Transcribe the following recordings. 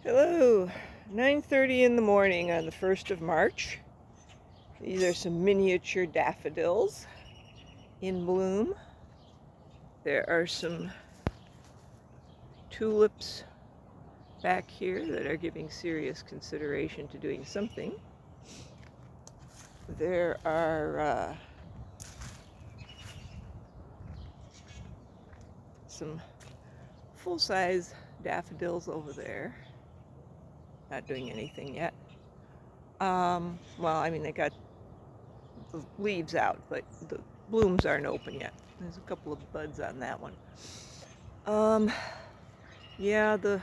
Hello, 9:30 in the morning on the 1st of March. These are some miniature daffodils in bloom. There are some tulips back here that are giving serious consideration to doing something. There are some full-size daffodils over there. Not doing anything yet. Well, I mean, they got the leaves out, but the blooms aren't open yet. There's a couple of buds on that one. Yeah, the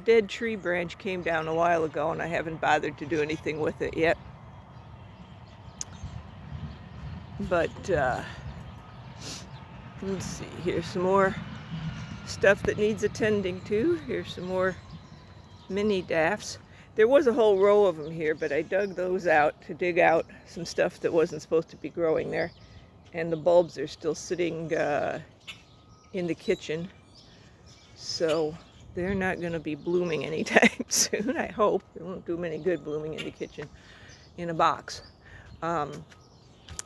dead tree branch came down a while ago, and I haven't bothered to do anything with it yet. But let's see, here's some more stuff that needs attending to. Here's some more mini daffs. There was a whole row of them here, but I dug those out to dig out some stuff that wasn't supposed to be growing there. And the bulbs are still sitting in the kitchen. So they're not going to be blooming anytime soon, I hope. It won't do them any good blooming in the kitchen in a box.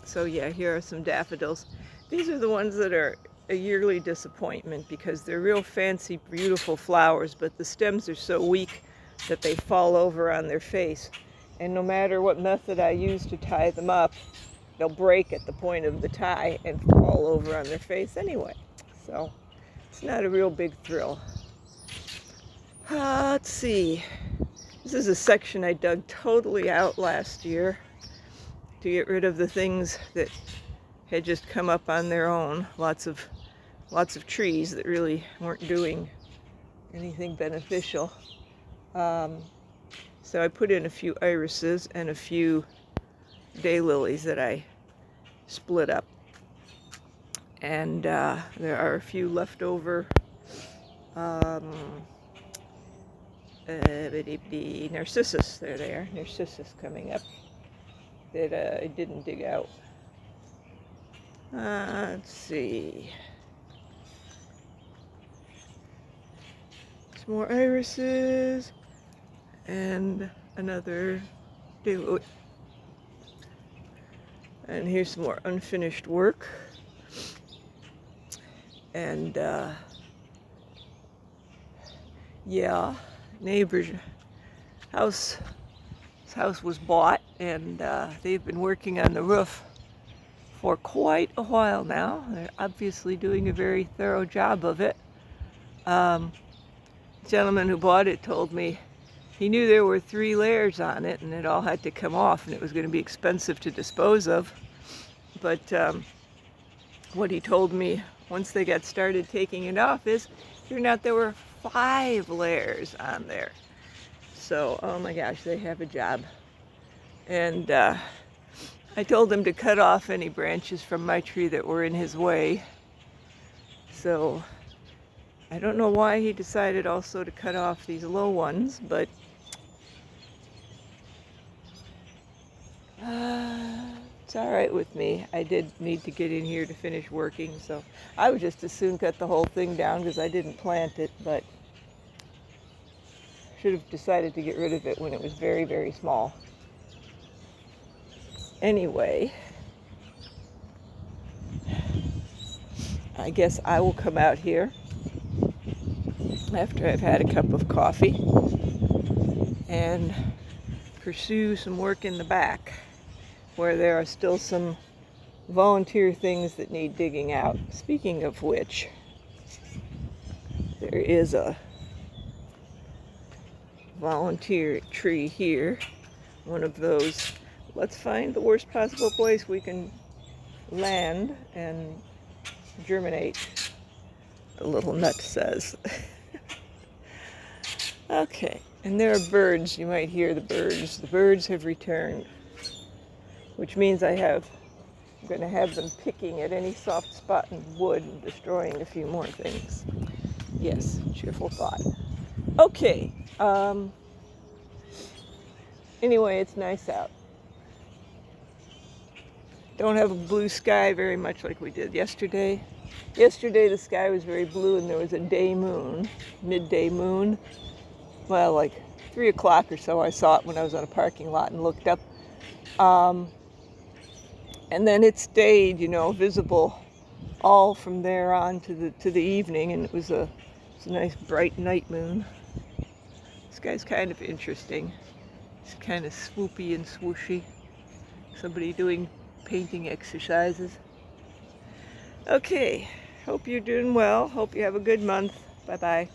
So yeah, here are some daffodils. These are the ones that are a yearly disappointment because they're real fancy, beautiful flowers, but the stems are so weak that they fall over on their face. And no matter what method I use to tie them up, they'll break at the point of the tie and fall over on their face anyway. So it's not a real big thrill. Let's see. This is a section I dug totally out last year to get rid of the things that had just come up on their own. Lots of trees that really weren't doing anything beneficial. So I put in a few irises and a few daylilies that I split up. And there are a few leftover narcissus. There they are, narcissus coming up that I didn't dig out. Let's see. Some more irises and another daylily. And here's some more unfinished work. And yeah, neighbor's house. His house was bought, and they've been working on the roof for quite a while now. They're obviously doing a very thorough job of it. The gentleman who bought it told me he knew there were 3 layers on it, and it all had to come off, and it was going to be expensive to dispose of. But what he told me once they got started taking it off is, turned out there were 5 layers on there. So, oh my gosh, they have a job. And I told him to cut off any branches from my tree that were in his way. So I don't know why he decided also to cut off these low ones, but it's all right with me. I did need to get in here to finish working, so I would just as soon cut the whole thing down because I didn't plant it, but should have decided to get rid of it when it was very, very small. Anyway, I guess I will come out here after I've had a cup of coffee and pursue some work in the back where there are still some volunteer things that need digging out. Speaking of which, there is a volunteer tree here, one of those, let's find the worst possible place we can land and germinate, the little nut says. Okay, and there are birds. You might hear the birds. The birds have returned, which means I'm going to have them picking at any soft spot in wood and destroying a few more things. Yes, cheerful thought. Okay, anyway, it's nice out. Don't have a blue sky very much like we did yesterday. Yesterday the sky was very blue and there was a day moon, midday moon, well, like 3 o'clock or so. I saw it when I was on a parking lot and looked up. Um, and then it stayed, visible all from there on to the evening, and it's a nice bright night moon. This guy's kind of interesting. He's kind of swoopy and swooshy. Somebody doing painting exercises. Okay, hope you're doing well. Hope you have a good month. Bye-bye.